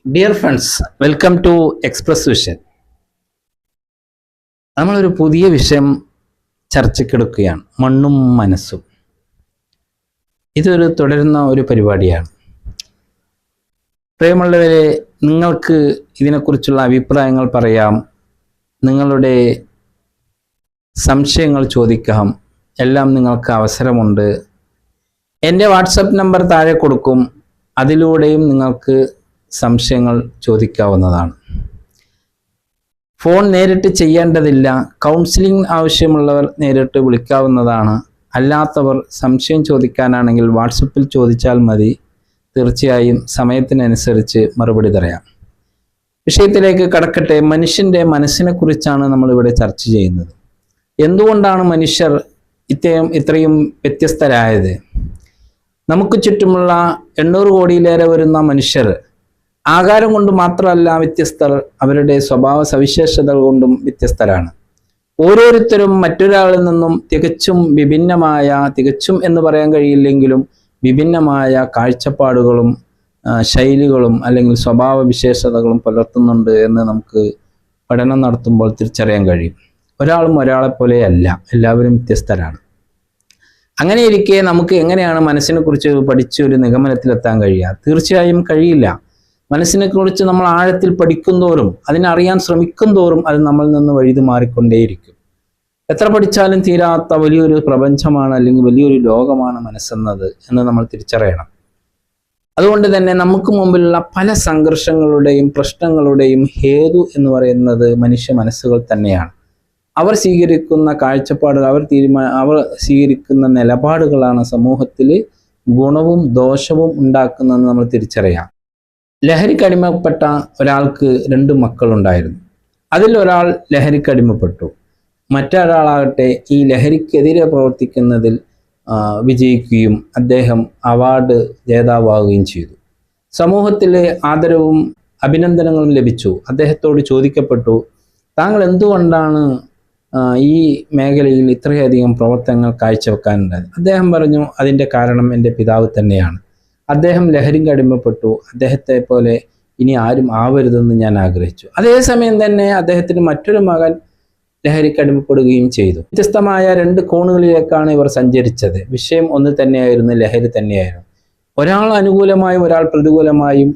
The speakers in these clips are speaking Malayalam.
Dear friends, welcome to express vision. നമ്മളൊരു പുതിയ വിഷയം ചർച്ചയ്ക്കെടുക്കുകയാണ്, മണ്ണും മനസ്സും. ഇതൊരു തുടരുന്ന ഒരു പരിപാടിയാണ്. പ്രിയമുള്ളവരെ, നിങ്ങൾക്ക് ഇതിനെക്കുറിച്ചുള്ള അഭിപ്രായങ്ങൾ പറയാം, നിങ്ങളുടെ സംശയങ്ങൾ ചോദിക്കാം, എല്ലാം നിങ്ങൾക്ക് അവസരമുണ്ട്. എൻ്റെ വാട്സപ്പ് നമ്പർ താഴെ കൊടുക്കും, അതിലൂടെയും നിങ്ങൾക്ക് സംശയങ്ങൾ ചോദിക്കാവുന്നതാണ്. ഫോൺ നേരിട്ട് ചെയ്യേണ്ടതില്ല. കൗൺസിലിംഗ് ആവശ്യമുള്ളവർ നേരിട്ട് വിളിക്കാവുന്നതാണ്. അല്ലാത്തവർ സംശയം ചോദിക്കാനാണെങ്കിൽ വാട്സപ്പിൽ ചോദിച്ചാൽ മതി. തീർച്ചയായും സമയത്തിനനുസരിച്ച് മറുപടി തരാം. വിഷയത്തിലേക്ക് കടക്കട്ടെ. മനുഷ്യൻ്റെ മനസ്സിനെ കുറിച്ചാണ് നമ്മളിവിടെ ചർച്ച ചെയ്യുന്നത്. എന്തുകൊണ്ടാണ് മനുഷ്യർ ഇത്രയും വ്യത്യസ്തരായത്? നമുക്ക് ചുറ്റുമുള്ള 800 കോടിയിലേറെ വരുന്ന മനുഷ്യർ ആകാരം കൊണ്ട് മാത്രമല്ല വ്യത്യസ്തർ, അവരുടെ സ്വഭാവ സവിശേഷതകൾ കൊണ്ടും വ്യത്യസ്തരാണ്. ഓരോരുത്തരും മറ്റൊരാളിൽ നിന്നും തികച്ചും എന്ന് പറയാൻ കഴിയില്ലെങ്കിലും വിഭിന്നമായ കാഴ്ചപ്പാടുകളും ശൈലികളും അല്ലെങ്കിൽ സ്വഭാവ വിശേഷതകളും പുലർത്തുന്നുണ്ട് എന്ന് നമുക്ക് പഠനം നടത്തുമ്പോൾ തിരിച്ചറിയാൻ കഴിയും. ഒരാളും ഒരാളെപ്പോലെയല്ല, എല്ലാവരും വ്യത്യസ്തരാണ്. അങ്ങനെയിരിക്കെ നമുക്ക് എങ്ങനെയാണ് മനസ്സിനെ കുറിച്ച് പഠിച്ച് ഒരു നിഗമനത്തിലെത്താൻ കഴിയുക? തീർച്ചയായും കഴിയില്ല. മനസ്സിനെ കുറിച്ച് നമ്മൾ ആഴത്തിൽ പഠിക്കുന്തോറും, അതിനറിയാൻ ശ്രമിക്കുന്തോറും അത് നമ്മളിൽ നിന്ന് വഴുതി മാറിക്കൊണ്ടേയിരിക്കും. എത്ര പഠിച്ചാലും തീരാത്ത വലിയൊരു പ്രപഞ്ചമാണ്, അല്ലെങ്കിൽ വലിയൊരു ലോകമാണ് മനസ്സെന്ന് നമ്മൾ തിരിച്ചറിയണം. അതുകൊണ്ട് തന്നെ നമുക്ക് മുമ്പിലുള്ള പല സംഘർഷങ്ങളുടെയും പ്രശ്നങ്ങളുടെയും ഹേതു എന്ന് പറയുന്നത് മനുഷ്യ മനസ്സുകൾ തന്നെയാണ്. അവർ സ്വീകരിക്കുന്ന കാഴ്ചപ്പാടുകൾ, അവർ സ്വീകരിക്കുന്ന നിലപാടുകളാണ് സമൂഹത്തിൽ ഗുണവും ദോഷവും ഉണ്ടാക്കുന്നതെന്ന് നമ്മൾ തിരിച്ചറിയാം. ലഹരിക്കടിമപ്പെട്ട ഒരാൾക്ക് 2 മക്കളുണ്ടായിരുന്നു. അതിൽ ഒരാൾ ലഹരിക്കടിമപ്പെട്ടു, മറ്റൊരാളാകട്ടെ ഈ ലഹരിക്കെതിരെ പ്രവർത്തിക്കുന്നതിൽ വിജയിക്കുകയും അദ്ദേഹം അവാർഡ് ജേതാവാകുകയും ചെയ്തു. സമൂഹത്തിലെ ആദരവും അഭിനന്ദനങ്ങളും ലഭിച്ചു. അദ്ദേഹത്തോട് ചോദിക്കപ്പെട്ടു, താങ്കൾ എന്തുകൊണ്ടാണ് ഈ മേഖലയിൽ ഇത്രയധികം പ്രവർത്തനങ്ങൾ കാഴ്ചവെക്കാനുണ്ടായത്? അദ്ദേഹം പറഞ്ഞു, അതിൻ്റെ കാരണം എൻ്റെ പിതാവ് തന്നെയാണ്. അദ്ദേഹം ലഹരിക്ക് അടിമപ്പെട്ടു. അദ്ദേഹത്തെ പോലെ ഇനി ആരും ആവരുതെന്ന് ഞാൻ ആഗ്രഹിച്ചു. അതേസമയം തന്നെ അദ്ദേഹത്തിന് മറ്റൊരു മകൻ ലഹരിക്ക് അടിമപ്പെടുകയും ചെയ്തു. വ്യത്യസ്തമായ 2 കോണുകളിലേക്കാണ് ഇവർ സഞ്ചരിച്ചത്. വിഷയം ഒന്ന് തന്നെയായിരുന്നു, ലഹരി തന്നെയായിരുന്നു. ഒരാൾ അനുകൂലമായും ഒരാൾ പ്രതികൂലമായും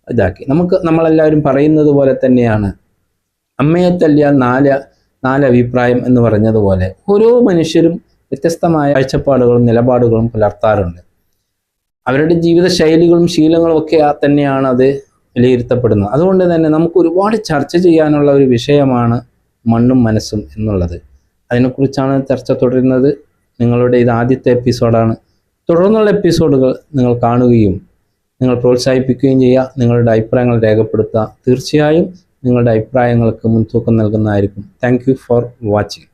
ഇതാക്കി. നമ്മളെല്ലാവരും പറയുന്നത് പോലെ തന്നെയാണ്, അമ്മയെ തല്ലിയാൽ 4 അഭിപ്രായം എന്ന് പറഞ്ഞതുപോലെ ഓരോ മനുഷ്യരും വ്യത്യസ്തമായ കാഴ്ചപ്പാടുകളും നിലപാടുകളും പുലർത്താറുണ്ട്. അവരുടെ ജീവിത ശൈലികളും ശീലങ്ങളും ഒക്കെ തന്നെയാണ് അത് വിലയിരുത്തപ്പെടുന്നത്. അതുകൊണ്ട് തന്നെ നമുക്ക് ഒരുപാട് ചർച്ച ചെയ്യാനുള്ള ഒരു വിഷയമാണ് മണ്ണും മനസ്സും എന്നുള്ളത്. അതിനെക്കുറിച്ചാണ് ചർച്ച തുടരുന്നത്. നിങ്ങളുടെ ഇത് ആദ്യത്തെ എപ്പിസോഡാണ്. തുടർന്നുള്ള എപ്പിസോഡുകൾ നിങ്ങൾ കാണുകയും നിങ്ങൾ പ്രോത്സാഹിപ്പിക്കുകയും ചെയ്യുക. നിങ്ങളുടെ അഭിപ്രായങ്ങൾ രേഖപ്പെടുത്തുക. തീർച്ചയായും നിങ്ങളുടെ അഭിപ്രായങ്ങൾക്ക് മുൻതൂക്കം നൽകുന്നതായിരിക്കും. Thank you for watching.